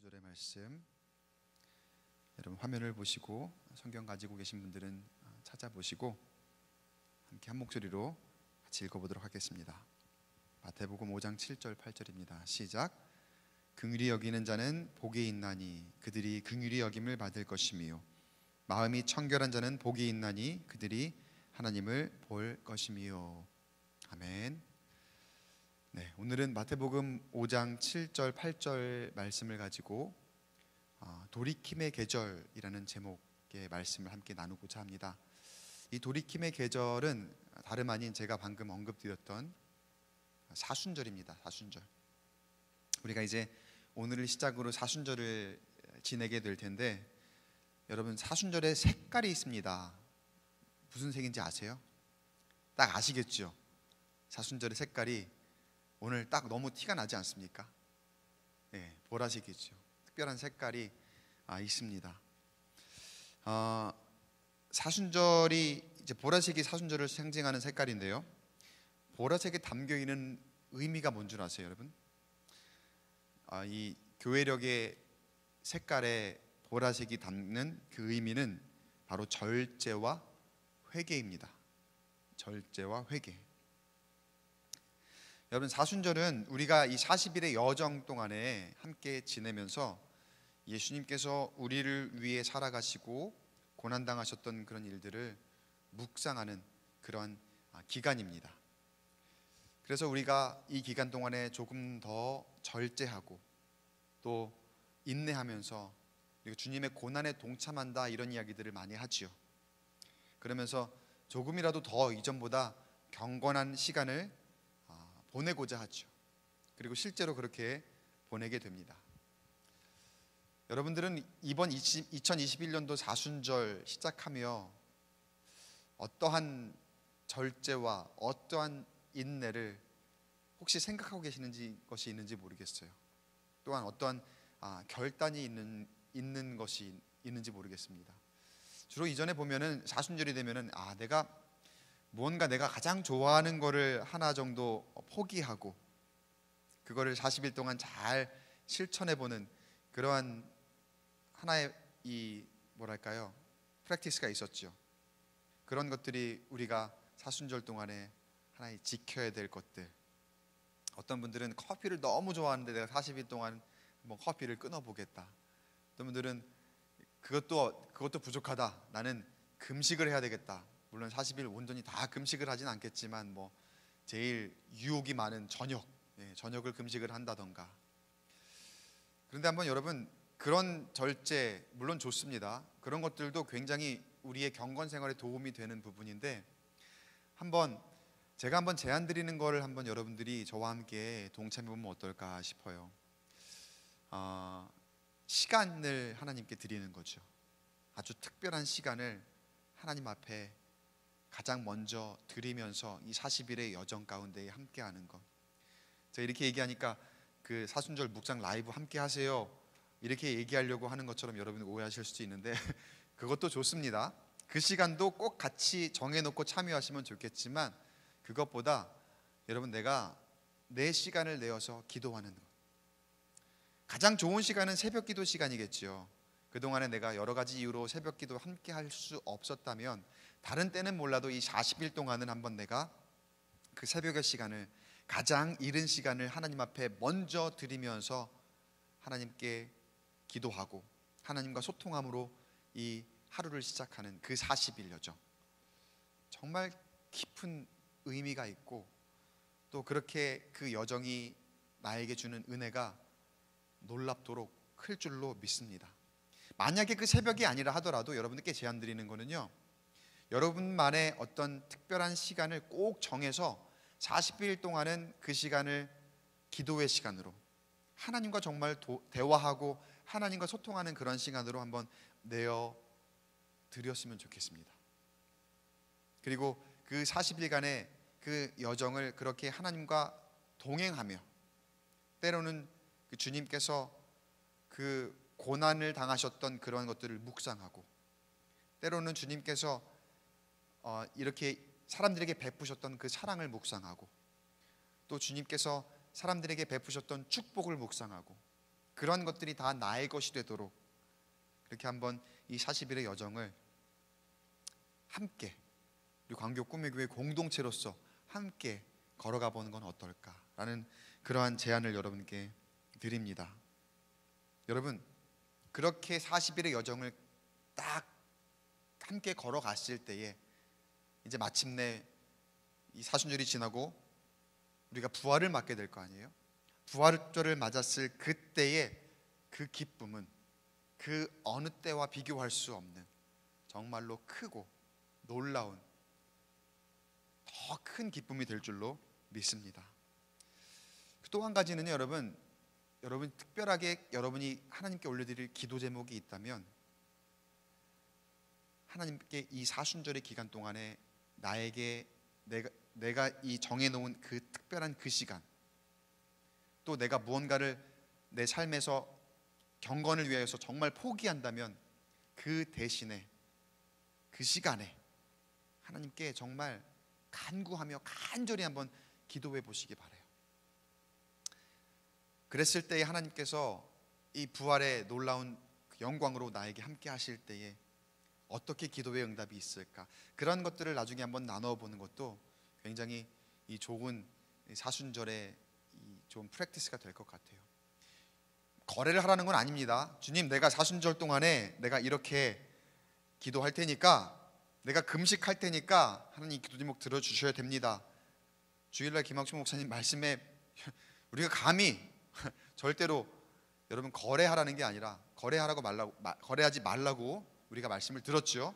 구절의 말씀, 여러분 화면을 보시고 성경 가지고 계신 분들은 찾아보시고 함께 한 목소리로 같이 읽어보도록 하겠습니다. 마태복음 5장 7절 8절입니다. 시작. 긍휼히 여기는 자는 복이 있나니 그들이 긍휼히 여김을 받을 것이며 마음이 청결한 자는 복이 있나니 그들이 하나님을 볼 것이며. 아멘. 네, 오늘은 마태복음 5장 7절 8절 말씀을 가지고 돌이킴의 계절이라는 제목의 말씀을 함께 나누고자 합니다. 이 돌이킴의 계절은 다름 아닌 제가 방금 언급드렸던 사순절입니다. 사순절. 우리가 이제 오늘을 시작으로 사순절을 지내게 될 텐데, 여러분 사순절에 색깔이 있습니다. 무슨 색인지 아세요? 딱 아시겠죠? 사순절의 색깔이 오늘 딱 너무 티가 나지 않습니까? 네, 보라색이죠. 특별한 색깔이 있습니다. 사순절이 이제 보라색이 사순절을 상징하는 색깔인데요. 보라색에 담겨 있는 의미가 뭔 줄 아세요, 여러분? 이 교회력의 색깔에 보라색이 담는 그 의미는 바로 절제와 회개입니다. 절제와 회개. 여러분 사순절은 우리가 이 40일의 여정 동안에 함께 지내면서 예수님께서 우리를 위해 살아가시고 고난당하셨던 그런 일들을 묵상하는 그런 기간입니다. 그래서 우리가 이 기간 동안에 조금 더 절제하고 또 인내하면서 주님의 고난에 동참한다, 이런 이야기들을 많이 하지요. 그러면서 조금이라도 더 이전보다 경건한 시간을 보내고자 하죠. 그리고 실제로 그렇게 보내게 됩니다. 여러분들은 이번 2021년도 사순절 시작하며 어떠한 절제와 어떠한 인내를 혹시 생각하고 계시는지 것이 있는지 모르겠어요. 또한 어떠한 결단이 있는 것이 있는지 모르겠습니다. 주로 이전에 보면은 사순절이 되면은 내가 가장 좋아하는 거를 하나 정도 포기하고 그거를 40일 동안 잘 실천해보는 그러한 하나의 프랙티스가 있었죠. 그런 것들이 우리가 사순절 동안에 하나의 지켜야 될 것들. 어떤 분들은 커피를 너무 좋아하는데 내가 40일 동안 커피를 끊어보겠다. 어떤 분들은 그것도 부족하다. 나는 금식을 해야 되겠다. 물론 40일 온전히 다 금식을 하진 않겠지만 제일 유혹이 많은 저녁을 금식을 한다던가. 그런데 한번 여러분, 그런 절제 물론 좋습니다. 그런 것들도 굉장히 우리의 경건 생활에 도움이 되는 부분인데, 제가 한번 제안 드리는 거를 한번 여러분들이 저와 함께 동참해 보면 어떨까 싶어요. 시간을 하나님께 드리는 거죠. 아주 특별한 시간을 하나님 앞에 가장 먼저 드리면서 이 40일의 여정 가운데 함께 하는 것. 제가 이렇게 얘기하니까 그 사순절 묵상 라이브 함께 하세요 이렇게 얘기하려고 하는 것처럼 여러분이 오해하실 수도 있는데 그것도 좋습니다. 그 시간도 꼭 같이 정해놓고 참여하시면 좋겠지만, 그것보다 여러분 내가 내 시간을 내어서 기도하는 것. 가장 좋은 시간은 새벽 기도 시간이겠죠. 그동안에 내가 여러 가지 이유로 새벽 기도 함께 할 수 없었다면 다른 때는 몰라도 이 40일 동안은 한번 내가 그 새벽의 시간을, 가장 이른 시간을 하나님 앞에 먼저 드리면서 하나님께 기도하고 하나님과 소통함으로 이 하루를 시작하는 그 40일 여정, 정말 깊은 의미가 있고 또 그렇게 그 여정이 나에게 주는 은혜가 놀랍도록 클 줄로 믿습니다. 만약에 그 새벽이 아니라 하더라도 여러분들께 제안 드리는 거는요, 여러분만의 어떤 특별한 시간을 꼭 정해서 40일 동안은 그 시간을 기도의 시간으로, 하나님과 정말 대화하고 하나님과 소통하는 그런 시간으로 한번 내어 드렸으면 좋겠습니다. 그리고 그 40일간의 그 여정을 그렇게 하나님과 동행하며, 때로는 그 주님께서 그 고난을 당하셨던 그런 것들을 묵상하고, 때로는 주님께서 이렇게 사람들에게 베푸셨던 그 사랑을 묵상하고, 또 주님께서 사람들에게 베푸셨던 축복을 묵상하고, 그런 것들이 다 나의 것이 되도록 그렇게 한번 이 40일의 여정을 함께 우리 광교 꿈의 교회 공동체로서 함께 걸어가 보는 건 어떨까라는 그러한 제안을 여러분께 드립니다. 여러분, 그렇게 40일의 여정을 딱 함께 걸어갔을 때에 이제 마침내 이 사순절이 지나고 우리가 부활을 맞게 될 거 아니에요? 부활절을 맞았을 그때의 그 기쁨은 그 어느 때와 비교할 수 없는 정말로 크고 놀라운 더 큰 기쁨이 될 줄로 믿습니다. 또 한 가지는요, 여러분 특별하게 여러분이 하나님께 올려드릴 기도 제목이 있다면 하나님께 이 사순절의 기간 동안에 나에게 내가 이 정해놓은 그 특별한 그 시간, 또 내가 무언가를 내 삶에서 경건을 위해서 정말 포기한다면 그 대신에 그 시간에 하나님께 정말 간구하며 간절히 한번 기도해 보시기 바라요. 그랬을 때에 하나님께서 이 부활의 놀라운 영광으로 나에게 함께 하실 때에 어떻게 기도의 응답이 있을까, 그런 것들을 나중에 한번 나눠 보는 것도 굉장히 이 좋은 사순절의 이 좋은 프랙티스가 될 것 같아요. 거래를 하라는 건 아닙니다. 주님, 내가 사순절 동안에 내가 이렇게 기도할 테니까, 내가 금식할 테니까 하나님 기도 제목 들어주셔야 됩니다. 주일날 김학춘 목사님 말씀에 우리가 감히 절대로 여러분 거래하라는 게 아니라 거래하지 말라고 우리가 말씀을 들었죠.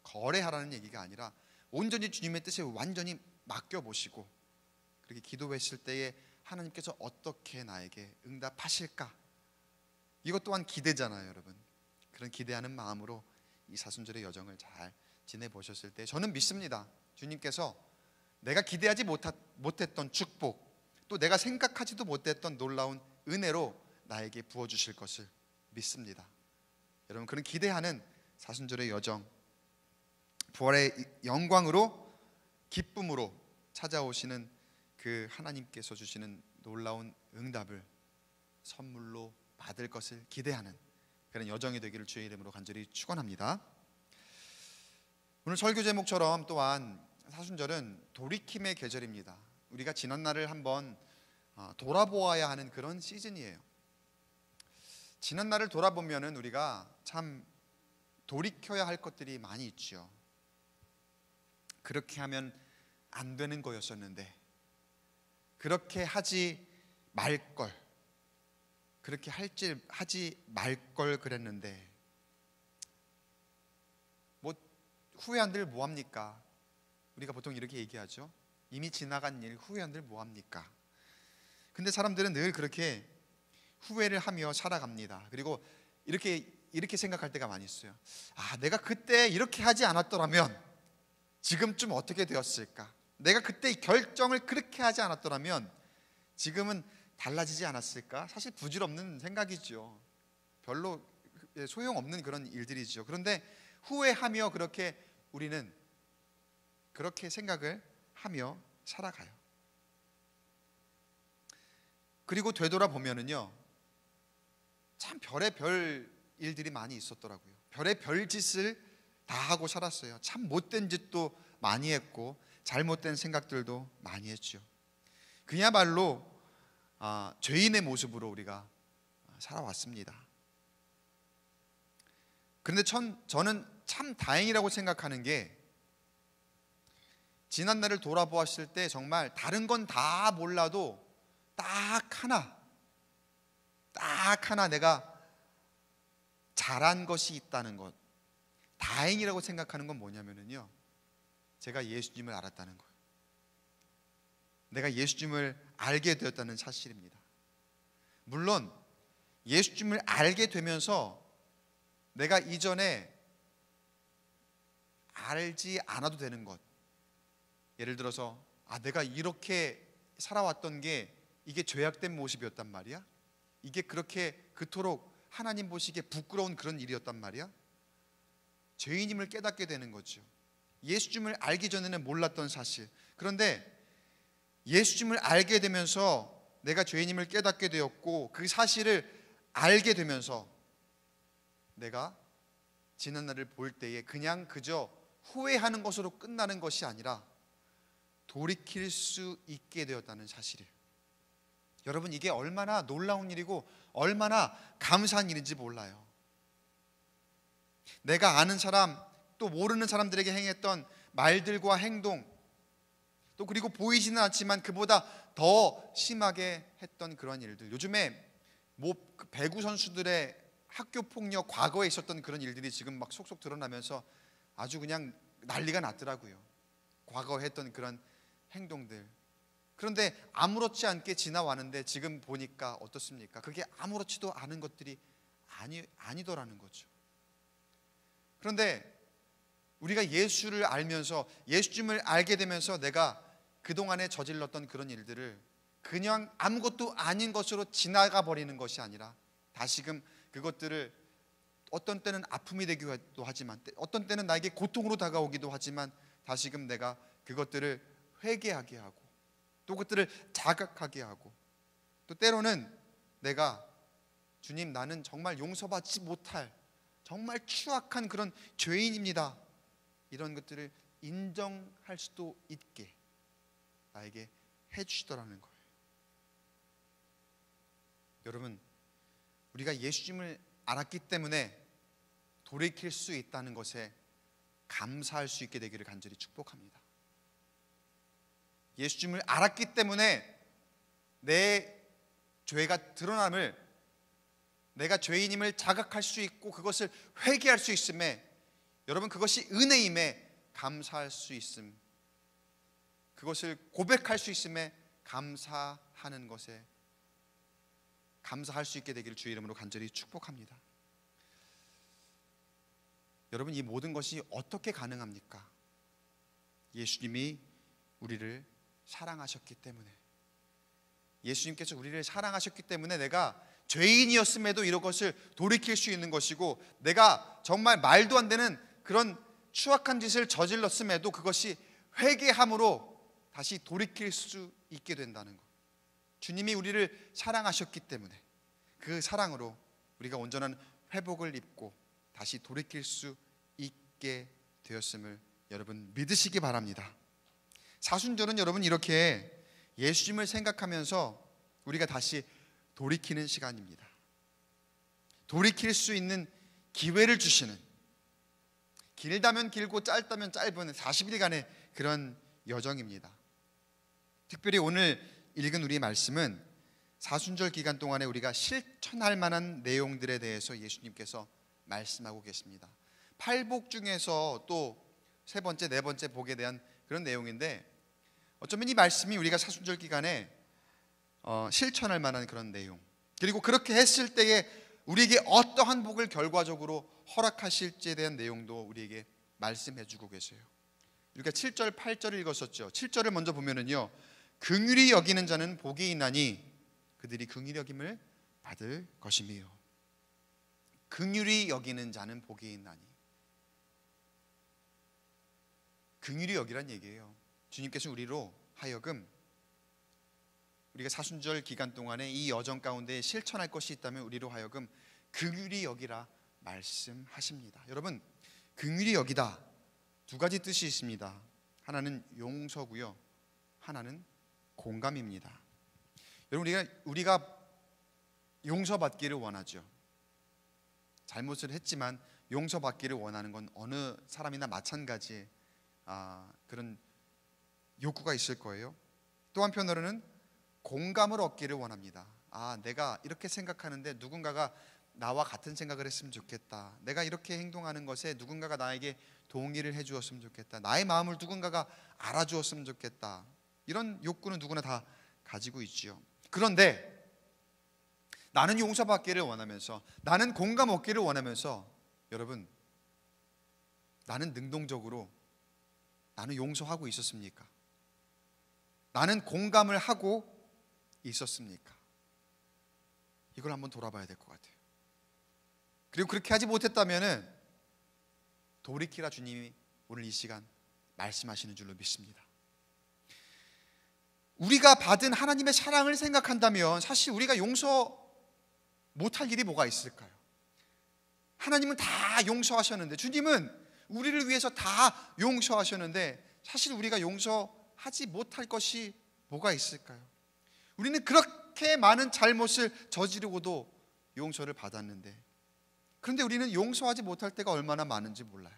거래하라는 얘기가 아니라 온전히 주님의 뜻에 완전히 맡겨보시고 그렇게 기도했을 때에 하나님께서 어떻게 나에게 응답하실까, 이것 또한 기대잖아요, 여러분. 그런 기대하는 마음으로 이 사순절의 여정을 잘 지내보셨을 때 저는 믿습니다. 주님께서 내가 기대하지 못했던 축복, 또 내가 생각하지도 못했던 놀라운 은혜로 나에게 부어주실 것을 믿습니다. 여러분, 그런 기대하는 사순절의 여정, 부활의 영광으로 기쁨으로 찾아오시는 그 하나님께서 주시는 놀라운 응답을 선물로 받을 것을 기대하는 그런 여정이 되기를 주의 이름으로 간절히 축원합니다. 오늘 설교 제목처럼 또한 사순절은 돌이킴의 계절입니다. 우리가 지난 날을 한번 돌아보아야 하는 그런 시즌이에요. 지난 날을 돌아보면은 우리가 참 돌이켜야 할 것들이 많이 있죠. 그렇게 하면 안 되는 거였었는데, 그렇게 하지 말걸, 그렇게 하지 말걸 그랬는데, 뭐 후회한들 뭐합니까? 우리가 보통 이렇게 얘기하죠. 이미 지나간 일 후회한들 뭐합니까? 근데 사람들은 늘 그렇게 후회를 하며 살아갑니다. 그리고 이렇게 생각할 때가 많이 있어요. 내가 그때 이렇게 하지 않았더라면 지금쯤 어떻게 되었을까? 내가 그때 결정을 그렇게 하지 않았더라면 지금은 달라지지 않았을까? 사실 부질없는 생각이죠. 별로 소용없는 그런 일들이죠. 그런데 후회하며 우리는 그렇게 생각을 하며 살아가요. 그리고 되돌아보면은요, 참 별의별 일들이 많이 있었더라고요. 별의별 짓을 다 하고 살았어요. 참 못된 짓도 많이 했고 잘못된 생각들도 많이 했죠. 그야말로 죄인의 모습으로 우리가 살아왔습니다. 그런데 저는 참 다행이라고 생각하는 게, 지난 날을 돌아보았을 때 정말 다른 건 다 몰라도 딱 하나 내가 잘한 것이 있다는 것, 다행이라고 생각하는 건 뭐냐면요, 제가 예수님을 알았다는 거예요. 내가 예수님을 알게 되었다는 사실입니다. 물론 예수님을 알게 되면서 내가 이전에 알지 않아도 되는 것, 예를 들어서 내가 이렇게 살아왔던 게 이게 죄악된 모습이었단 말이야? 이게 그렇게 그토록 하나님 보시기에 부끄러운 그런 일이었단 말이야? 죄인임을 깨닫게 되는 거죠. 예수님을 알기 전에는 몰랐던 사실. 그런데 예수님을 알게 되면서 내가 죄인임을 깨닫게 되었고, 그 사실을 알게 되면서 내가 지난 날을 볼 때에 그냥 그저 후회하는 것으로 끝나는 것이 아니라 돌이킬 수 있게 되었다는 사실이에요. 여러분, 이게 얼마나 놀라운 일이고 얼마나 감사한 일인지 몰라요. 내가 아는 사람, 또 모르는 사람들에게 행했던 말들과 행동, 또 그리고 보이지는 않지만 그보다 더 심하게 했던 그런 일들, 요즘에 배구 선수들의 학교 폭력, 과거에 있었던 그런 일들이 지금 막 속속 드러나면서 아주 그냥 난리가 났더라고요. 과거에 했던 그런 행동들. 그런데 아무렇지 않게 지나왔는데 지금 보니까 어떻습니까? 그게 아무렇지도 않은 것들이 아니더라는 거죠. 그런데 우리가 예수를 알면서, 예수님을 알게 되면서 내가 그동안에 저질렀던 그런 일들을 그냥 아무것도 아닌 것으로 지나가 버리는 것이 아니라 다시금 그것들을 어떤 때는 아픔이 되기도 하지만 어떤 때는 나에게 고통으로 다가오기도 하지만 다시금 내가 그것들을 회개하게 하고 또 그것들을 자각하게 하고 또 때로는 내가 주님, 나는 정말 용서받지 못할 정말 추악한 그런 죄인입니다, 이런 것들을 인정할 수도 있게 나에게 해주시더라는 거예요. 여러분, 우리가 예수님을 알았기 때문에 돌이킬 수 있다는 것에 감사할 수 있게 되기를 간절히 축복합니다. 예수님을 알았기 때문에 내 죄가 드러남을, 내가 죄인임을 자각할 수 있고 그것을 회개할 수 있음에, 여러분, 그것이 은혜임에 감사할 수 있음, 그것을 고백할 수 있음에 감사하는 것에 감사할 수 있게 되기를 주의 이름으로 간절히 축복합니다. 여러분, 이 모든 것이 어떻게 가능합니까? 예수님이 우리를 사랑하셨기 때문에, 예수님께서 우리를 사랑하셨기 때문에 내가 죄인이었음에도 이런 것을 돌이킬 수 있는 것이고, 내가 정말 말도 안 되는 그런 추악한 짓을 저질렀음에도 그것이 회개함으로 다시 돌이킬 수 있게 된다는 것. 주님이 우리를 사랑하셨기 때문에 그 사랑으로 우리가 온전한 회복을 입고 다시 돌이킬 수 있게 되었음을 여러분 믿으시기 바랍니다. 사순절은 여러분 이렇게 예수님을 생각하면서 우리가 다시 돌이키는 시간입니다. 돌이킬 수 있는 기회를 주시는, 길다면 길고 짧다면 짧은 40일간의 그런 여정입니다. 특별히 오늘 읽은 우리의 말씀은 사순절 기간 동안에 우리가 실천할 만한 내용들에 대해서 예수님께서 말씀하고 계십니다. 팔복 중에서 또 세 번째, 네 번째 복에 대한 그런 내용인데, 어쩌면 이 말씀이 우리가 사순절 기간에 실천할 만한 그런 내용, 그리고 그렇게 했을 때에 우리에게 어떠한 복을 결과적으로 허락하실지에 대한 내용도 우리에게 말씀해 주고 계세요. 우리가 7절, 8절을 읽었었죠. 7절을 먼저 보면은요, 긍휼히 여기는 자는 복이 있나니 그들이 긍휼히 여김을 받을 것이며. 긍휼히 여기는 자는 복이 있나니, 긍휼히 여기란 얘기예요. 주님께서 우리로 하여금 우리가 사순절 기간 동안에 이 여정 가운데 실천할 것이 있다면 우리로 하여금 긍휼히 여기라 말씀하십니다. 여러분, 긍휼히 여기다 두 가지 뜻이 있습니다. 하나는 용서고요, 하나는 공감입니다. 여러분, 우리가 용서받기를 원하죠. 잘못을 했지만 용서받기를 원하는 건 어느 사람이나 마찬가지 그런 욕구가 있을 거예요. 또 한편으로는 공감을 얻기를 원합니다. 내가 이렇게 생각하는데 누군가가 나와 같은 생각을 했으면 좋겠다. 내가 이렇게 행동하는 것에 누군가가 나에게 동의를 해주었으면 좋겠다. 나의 마음을 누군가가 알아주었으면 좋겠다. 이런 욕구는 누구나 다 가지고 있지요. 그런데 나는 용서받기를 원하면서, 나는 공감 얻기를 원하면서, 여러분, 나는 능동적으로 나는 용서하고 있었습니까? 나는 공감을 하고 있었습니까? 이걸 한번 돌아봐야 될 것 같아요. 그리고 그렇게 하지 못했다면은 돌이키라 주님이 오늘 이 시간 말씀하시는 줄로 믿습니다. 우리가 받은 하나님의 사랑을 생각한다면 사실 우리가 못할 일이 뭐가 있을까요? 하나님은 다 용서하셨는데, 주님은 우리를 위해서 다 용서하셨는데 사실 우리가 용서하지 못할 것이 뭐가 있을까요? 우리는 그렇게 많은 잘못을 저지르고도 용서를 받았는데, 그런데 우리는 용서하지 못할 때가 얼마나 많은지 몰라요.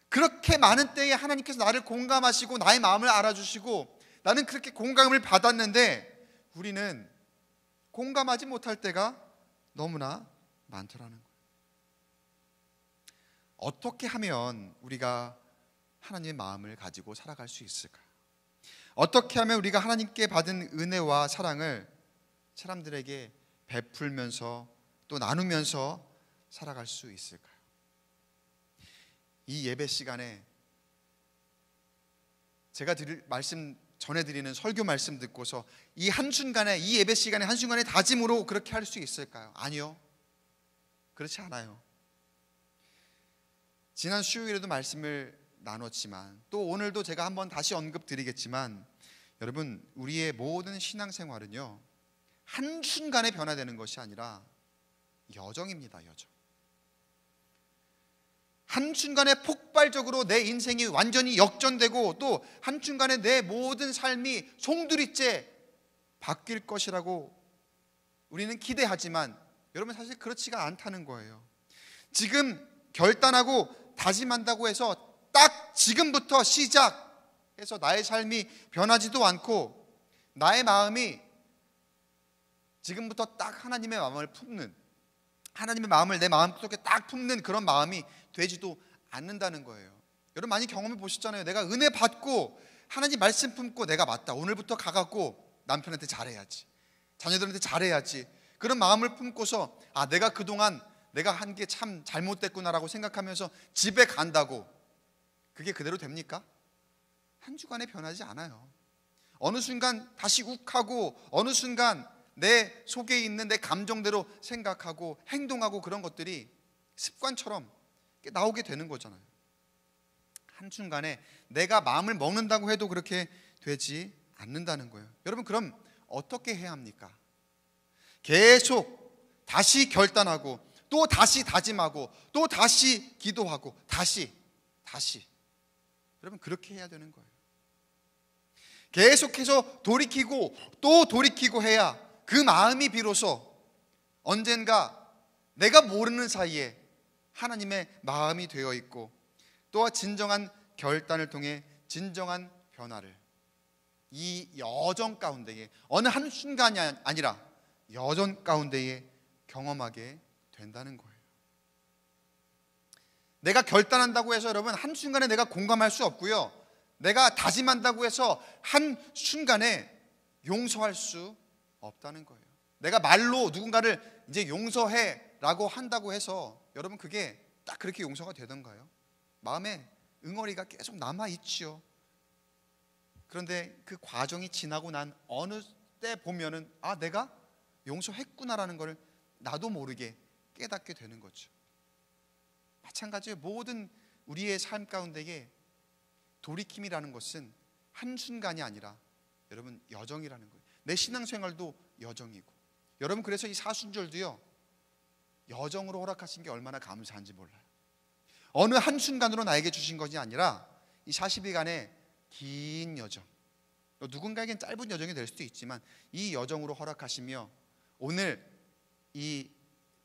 그렇게 많은 때에 하나님께서 나를 공감하시고 나의 마음을 알아주시고 나는 그렇게 공감을 받았는데 우리는 공감하지 못할 때가 너무나 많더라는 거예요. 어떻게 하면 우리가 하나님의 마음을 가지고 살아갈 수 있을까요? 어떻게 하면 우리가 하나님께 받은 은혜와 사랑을 사람들에게 베풀면서 또 나누면서 살아갈 수 있을까요? 이 예배 시간에 제가 전해드리는 설교 말씀 듣고서 이 한순간에, 이 예배 시간에 한순간에 다짐으로 그렇게 할 수 있을까요? 아니요, 그렇지 않아요. 지난 수요일에도 말씀을 나눴지만 또 오늘도 제가 한번 다시 언급드리겠지만, 여러분, 우리의 모든 신앙생활은요 한순간에 변화되는 것이 아니라 여정입니다. 여정. 한순간에 폭발적으로 내 인생이 완전히 역전되고 또 한순간에 내 모든 삶이 송두리째 바뀔 것이라고 우리는 기대하지만 여러분, 사실 그렇지가 않다는 거예요. 지금 결단하고 다짐한다고 해서 딱 지금부터 시작해서 나의 삶이 변하지도 않고 나의 마음이 지금부터 딱 하나님의 마음을 품는, 하나님의 마음을 내 마음속에 딱 품는 그런 마음이 되지도 않는다는 거예요. 여러분 많이 경험해 보셨잖아요. 내가 은혜 받고 하나님 말씀 품고 내가 맞다, 오늘부터 가갖고 남편한테 잘해야지, 자녀들한테 잘해야지, 그런 마음을 품고서 내가 그동안 내가 한 게 참 잘못됐구나라고 생각하면서 집에 간다고 그게 그대로 됩니까? 한 주간에 변하지 않아요. 어느 순간 다시 욱하고 어느 순간 내 속에 있는 내 감정대로 생각하고 행동하고 그런 것들이 습관처럼 나오게 되는 거잖아요. 한순간에 내가 마음을 먹는다고 해도 그렇게 되지 않는다는 거예요. 여러분, 그럼 어떻게 해야 합니까? 계속 다시 결단하고 또 다시 다짐하고 또 다시 기도하고 다시 여러분, 그렇게 해야 되는 거예요. 계속해서 돌이키고 또 돌이키고 해야 그 마음이 비로소 언젠가 내가 모르는 사이에 하나님의 마음이 되어 있고 또 진정한 결단을 통해 진정한 변화를 이 여정 가운데에, 어느 한순간이 아니라 여정 가운데에 경험하게 된다는 거예요. 내가 결단한다고 해서 여러분 한순간에 내가 공감할 수 없고요, 내가 다짐한다고 해서 한순간에 용서할 수 없다는 거예요. 내가 말로 누군가를 이제 용서해 라고 한다고 해서 여러분 그게 딱 그렇게 용서가 되던가요? 마음에 응어리가 계속 남아있지요. 그런데 그 과정이 지나고 난 어느 때 보면은 내가 용서했구나라는 걸 나도 모르게 깨닫게 되는 거죠. 마찬가지로 모든 우리의 삶 가운데에 돌이킴이라는 것은 한순간이 아니라 여러분 여정이라는 거예요. 내 신앙생활도 여정이고, 여러분 그래서 이 사순절도요 여정으로 허락하신 게 얼마나 감사한지 몰라요. 어느 한순간으로 나에게 주신 것이 아니라 이 40일간의 긴 여정, 누군가에겐 짧은 여정이 될 수도 있지만 이 여정으로 허락하시며 오늘 이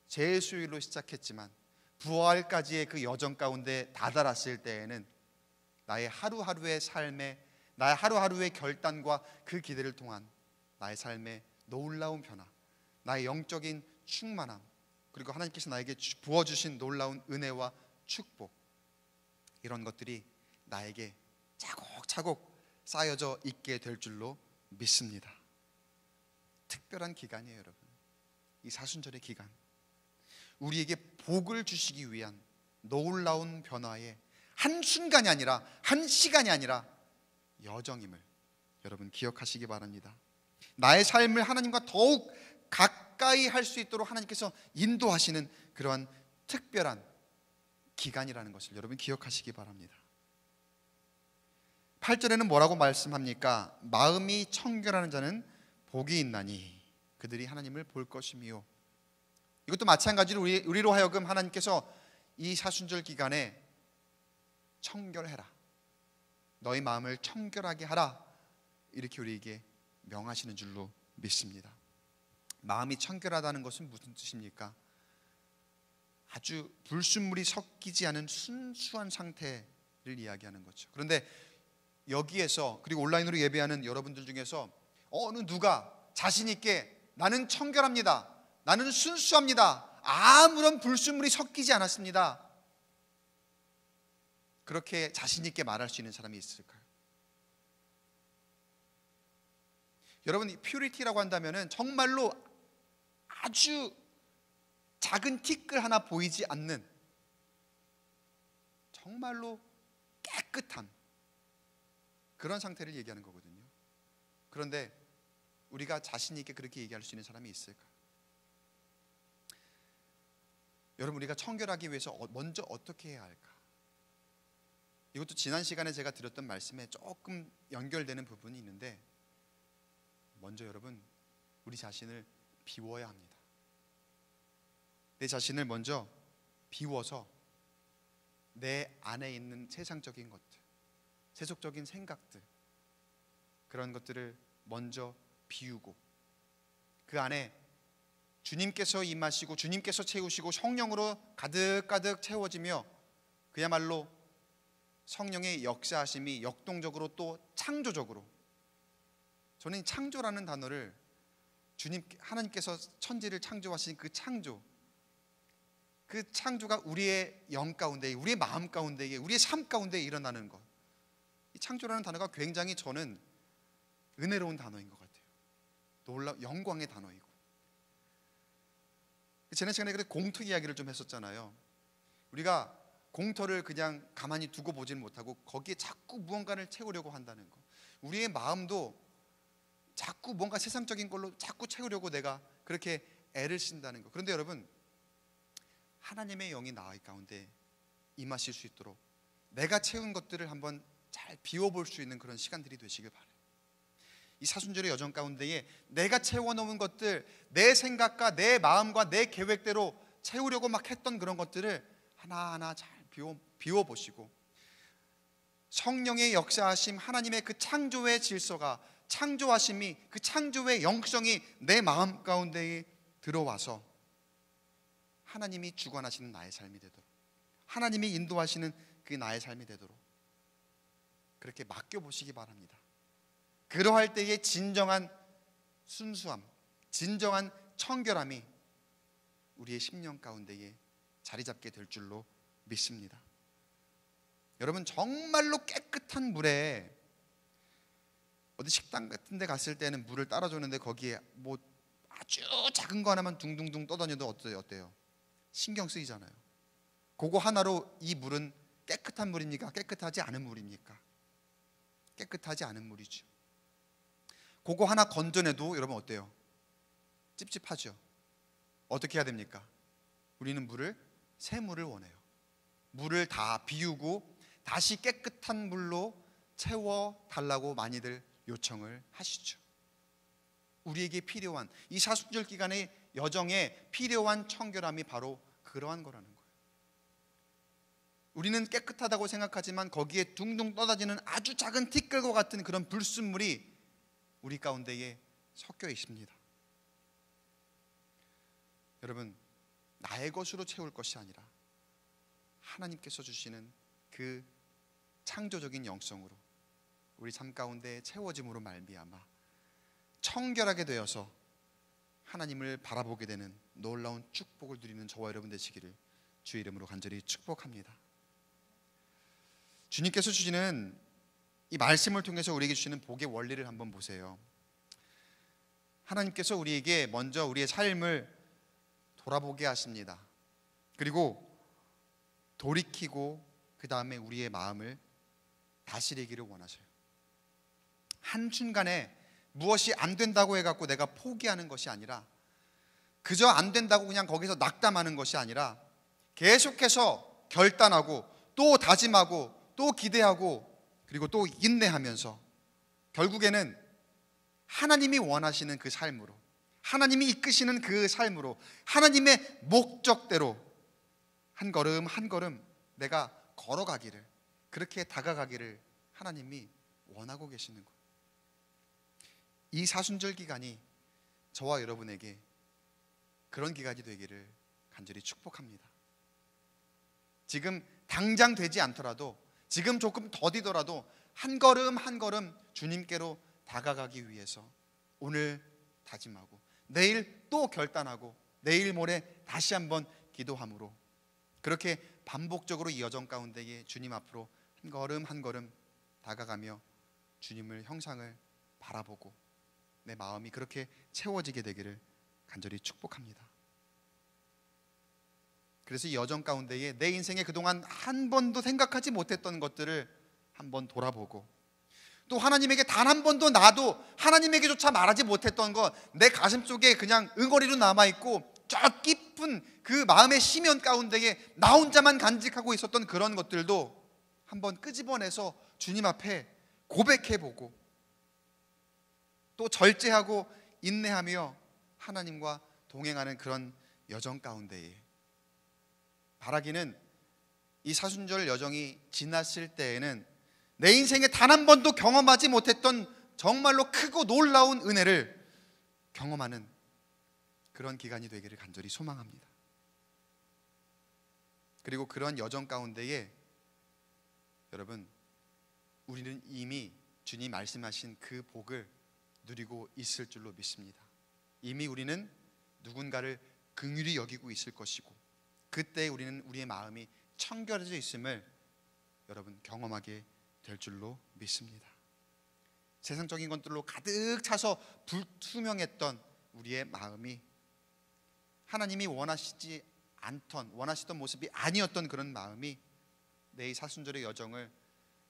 제수일로 시작했지만 부활까지의 그 여정 가운데 다다랐을 때에는 나의 하루하루의 삶에, 나의 하루하루의 결단과 그 기대를 통한 나의 삶의 놀라운 변화, 나의 영적인 충만함, 그리고 하나님께서 나에게 부어주신 놀라운 은혜와 축복, 이런 것들이 나에게 차곡차곡 쌓여져 있게 될 줄로 믿습니다. 특별한 기간이에요, 여러분. 이 사순절의 기간, 우리에게 복을 주시기 위한 놀라운 변화의 한순간이 아니라 한 시간이 아니라 여정임을 여러분 기억하시기 바랍니다. 나의 삶을 하나님과 더욱 가까이 할 수 있도록 하나님께서 인도하시는 그러한 특별한 기간이라는 것을 여러분 기억하시기 바랍니다. 8절에는 뭐라고 말씀합니까? 마음이 청결하는 자는 복이 있나니 그들이 하나님을 볼 것이며 이것도 마찬가지로 우리로 하여금 하나님께서 이 사순절 기간에 청결해라, 너희 마음을 청결하게 하라, 이렇게 우리에게 명하시는 줄로 믿습니다. 마음이 청결하다는 것은 무슨 뜻입니까? 아주 불순물이 섞이지 않은 순수한 상태를 이야기하는 거죠. 그런데 여기에서, 그리고 온라인으로 예배하는 여러분들 중에서 어느 누가 자신 있게 나는 청결합니다, 나는 순수합니다, 아무런 불순물이 섞이지 않았습니다, 그렇게 자신 있게 말할 수 있는 사람이 있을까요? 여러분, 이 퓨리티라고 한다면은 정말로 아주 작은 티끌 하나 보이지 않는 정말로 깨끗한 그런 상태를 얘기하는 거거든요. 그런데 우리가 자신 있게 그렇게 얘기할 수 있는 사람이 있을까요? 여러분, 우리가 청결하기 위해서 먼저 어떻게 해야 할까? 이것도 지난 시간에 제가 드렸던 말씀에 조금 연결되는 부분이 있는데, 먼저 여러분, 우리 자신을 비워야 합니다. 내 자신을 먼저 비워서 내 안에 있는 세상적인 것들, 세속적인 생각들, 그런 것들을 먼저 비우고 그 안에 주님께서 임하시고 주님께서 채우시고 성령으로 가득가득 채워지며 그야말로 성령의 역사하심이 역동적으로 또 창조적으로, 저는 창조라는 단어를 하나님께서 천지를 창조하신 그 창조가 우리의 영 가운데, 우리의 마음 가운데, 우리의 삶 가운데 일어나는 것, 이 창조라는 단어가 굉장히 저는 은혜로운 단어인 것 같아요. 영광의 단어이고. 지난 시간에 공터 이야기를 좀 했었잖아요. 우리가 공터를 그냥 가만히 두고 보지는 못하고 거기에 자꾸 무언가를 채우려고 한다는 것, 우리의 마음도 자꾸 뭔가 세상적인 걸로 자꾸 채우려고 내가 그렇게 애를 쓴다는 것. 그런데 여러분, 하나님의 영이 나의 가운데 임하실 수 있도록 내가 채운 것들을 한번 잘 비워볼 수 있는 그런 시간들이 되시길 바라요. 이 사순절의 여정 가운데에 내가 채워놓은 것들, 내 생각과 내 마음과 내 계획대로 채우려고 막 했던 그런 것들을 하나하나 잘 비워보시고, 성령의 역사하심, 하나님의 그 창조의 질서가, 창조하심이, 그 창조의 영성이 내 마음 가운데에 들어와서 하나님이 주관하시는 나의 삶이 되도록, 하나님이 인도하시는 그 나의 삶이 되도록 그렇게 맡겨보시기 바랍니다. 그러할 때의 진정한 순수함, 진정한 청결함이 우리의 심령 가운데에 자리 잡게 될 줄로 믿습니다. 여러분, 정말로 깨끗한 물에, 어디 식당 같은 데 갔을 때는 물을 따라주는데 거기에 뭐 아주 작은 거 하나만 둥둥둥 떠다녀도 어때요? 신경 쓰이잖아요. 그거 하나로 이 물은 깨끗한 물입니까? 깨끗하지 않은 물입니까? 깨끗하지 않은 물이죠. 그거 하나 건져내도 여러분 어때요? 찝찝하죠. 어떻게 해야 됩니까? 우리는 새 물을 원해요. 물을 다 비우고 다시 깨끗한 물로 채워달라고 많이들 요청을 하시죠. 우리에게 필요한 이 사순절 기간의 여정에 필요한 청결함이 바로 그러한 거라는 거예요. 우리는 깨끗하다고 생각하지만 거기에 둥둥 떠다니는 아주 작은 티끌과 같은 그런 불순물이 우리 가운데에 섞여 있습니다. 여러분, 나의 것으로 채울 것이 아니라 하나님께서 주시는 그 창조적인 영성으로 우리 삶 가운데 채워짐으로 말미암아 청결하게 되어서 하나님을 바라보게 되는 놀라운 축복을 누리는 저와 여러분 되시기를 주의 이름으로 간절히 축복합니다. 주님께서 주시는 이 말씀을 통해서 우리에게 주시는 복의 원리를 한번 보세요. 하나님께서 우리에게 먼저 우리의 삶을 돌아보게 하십니다. 그리고 돌이키고 그 다음에 우리의 마음을 다스리기를 원하셔요. 한순간에 무엇이 안 된다고 해갖고 내가 포기하는 것이 아니라, 그저 안 된다고 그냥 거기서 낙담하는 것이 아니라 계속해서 결단하고 또 다짐하고 또 기대하고 그리고 또 인내하면서 결국에는 하나님이 원하시는 그 삶으로, 하나님이 이끄시는 그 삶으로, 하나님의 목적대로 한 걸음 한 걸음 내가 걸어가기를, 그렇게 다가가기를 하나님이 원하고 계시는 거예요. 이 사순절 기간이 저와 여러분에게 그런 기간이 되기를 간절히 축복합니다. 지금 당장 되지 않더라도, 지금 조금 더디더라도 한 걸음 한 걸음 주님께로 다가가기 위해서 오늘 다짐하고, 내일 또 결단하고, 내일 모레 다시 한번 기도함으로, 그렇게 반복적으로 이 여정 가운데에 주님 앞으로 한 걸음 한 걸음 다가가며 주님을 형상을 바라보고 내 마음이 그렇게 채워지게 되기를 간절히 축복합니다. 그래서 이 여정 가운데에 내 인생에 그동안 한 번도 생각하지 못했던 것들을 한번 돌아보고, 또 하나님에게 단 한 번도, 나도 하나님에게조차 말하지 못했던 것, 내 가슴 속에 그냥 응어리로 남아있고 저 깊은 그 마음의 심연 가운데에 나 혼자만 간직하고 있었던 그런 것들도 한번 끄집어내서 주님 앞에 고백해보고, 또 절제하고 인내하며 하나님과 동행하는 그런 여정 가운데에, 바라기는 이 사순절 여정이 지났을 때에는 내 인생에 단 한 번도 경험하지 못했던 정말로 크고 놀라운 은혜를 경험하는 그런 기간이 되기를 간절히 소망합니다. 그리고 그런 여정 가운데에 여러분, 우리는 이미 주님 말씀하신 그 복을 누리고 있을 줄로 믿습니다. 이미 우리는 누군가를 긍휼히 여기고 있을 것이고, 그때 우리는 우리의 마음이 청결해져 있음을 여러분 경험하게 될 줄로 믿습니다. 세상적인 것들로 가득 차서 불투명했던 우리의 마음이 하나님이 원하시던 모습이 아니었던 그런 마음이 내 이 사순절의 여정을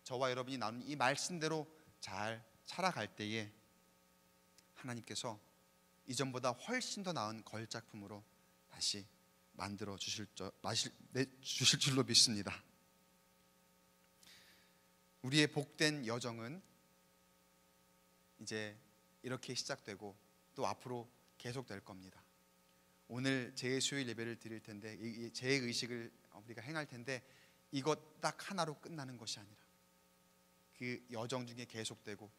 저와 여러분이 나눈 이 말씀대로 잘 살아갈 때에 하나님께서 이전보다 훨씬 더 나은 걸작품으로 다시 만들어 주실 줄로 믿습니다. 우리의 복된 여정은 이제 이렇게 시작되고 또 앞으로 계속될 겁니다. 오늘 제 수요일 예배를 드릴 텐데, 제의식을 우리가 행할 텐데, 이것 딱 하나로 끝나는 것이 아니라 그 여정 중에 계속되고,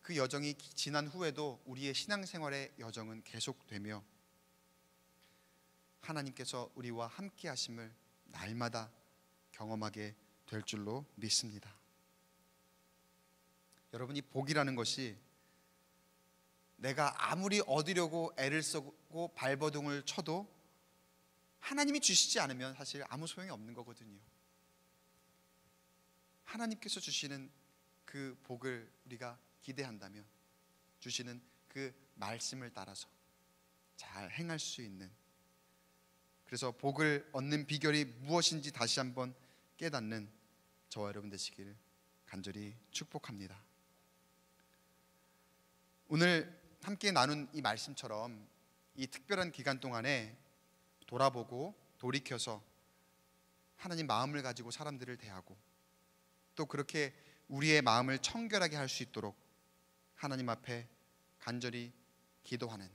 그 여정이 지난 후에도 우리의 신앙생활의 여정은 계속되며 하나님께서 우리와 함께 하심을 날마다 경험하게 될 줄로 믿습니다. 여러분, 이 복이라는 것이 내가 아무리 얻으려고 애를 쓰고 발버둥을 쳐도 하나님이 주시지 않으면 사실 아무 소용이 없는 거거든요. 하나님께서 주시는 그 복을 우리가 기대한다면, 주시는 그 말씀을 따라서 잘 행할 수 있는, 그래서 복을 얻는 비결이 무엇인지 다시 한번 깨닫는 저와 여러분 되시기를 간절히 축복합니다. 오늘 함께 나눈 이 말씀처럼 이 특별한 기간 동안에 돌아보고 돌이켜서 하나님 마음을 가지고 사람들을 대하고, 또 그렇게 우리의 마음을 청결하게 할 수 있도록 하나님 앞에 간절히 기도하는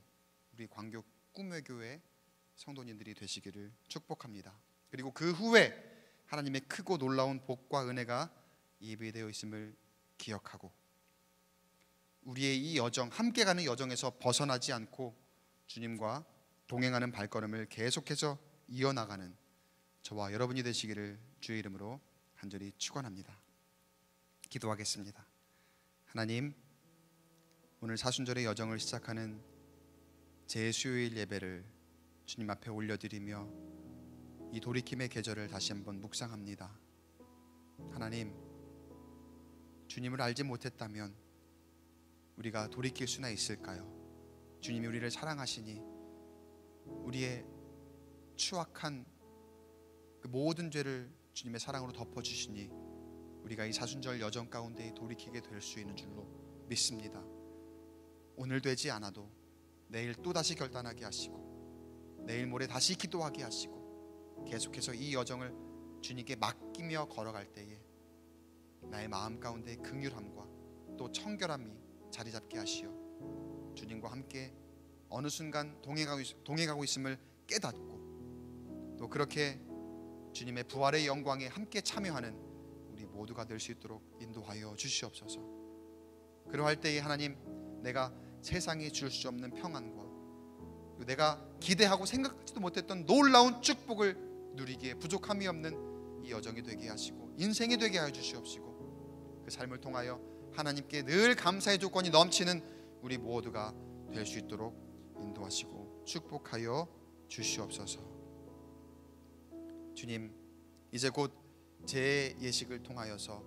우리 광교 꿈의교회 성도님들이 되시기를 축복합니다. 그리고 그 후에 하나님의 크고 놀라운 복과 은혜가 예비되어 있음을 기억하고, 우리의 이 여정, 함께 가는 여정에서 벗어나지 않고 주님과 동행하는 발걸음을 계속해서 이어나가는 저와 여러분이 되시기를 주의 이름으로 간절히 축원합니다. 기도하겠습니다. 하나님, 오늘 사순절의 여정을 시작하는 제 수요일 예배를 주님 앞에 올려드리며 이 돌이킴의 계절을 다시 한번 묵상합니다. 하나님, 주님을 알지 못했다면 우리가 돌이킬 수나 있을까요? 주님이 우리를 사랑하시니 우리의 추악한 그 모든 죄를 주님의 사랑으로 덮어주시니 우리가 이 사순절 여정 가운데 돌이키게 될 수 있는 줄로 믿습니다. 오늘 되지 않아도 내일 또다시 결단하게 하시고, 내일 모레 다시 기도하게 하시고, 계속해서 이 여정을 주님께 맡기며 걸어갈 때에 나의 마음 가운데 긍휼함과 또 청결함이 자리 잡게 하시어 주님과 함께 어느 순간 동행하고 있음을 깨닫고 또 그렇게 주님의 부활의 영광에 함께 참여하는 우리 모두가 될 수 있도록 인도하여 주시옵소서. 그러할 때에 하나님, 내가 세상이 줄 수 없는 평안과 내가 기대하고 생각지도 못했던 놀라운 축복을 누리기에 부족함이 없는 이 여정이 되게 하시고 인생이 되게 하여 주시옵시고 그 삶을 통하여 하나님께 늘 감사의 조건이 넘치는 우리 모두가 될 수 있도록 인도하시고 축복하여 주시옵소서. 주님, 이제 곧 재예식을 통하여서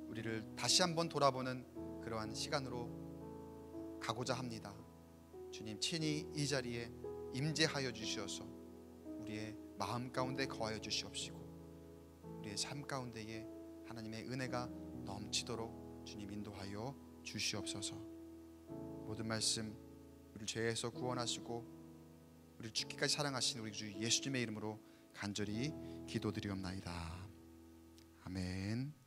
우리를 다시 한번 돌아보는 그러한 시간으로 가고자 합니다. 주님, 친히 이 자리에 임재하여 주시어서 우리의 마음 가운데 거하여 주시옵시고 우리의 삶 가운데에 하나님의 은혜가 넘치도록 주님 인도하여 주시옵소서. 모든 말씀 우리를 죄에서 구원하시고 우리를 죽기까지 사랑하신 우리 주 예수님의 이름으로 간절히 기도드리옵나이다. 아멘.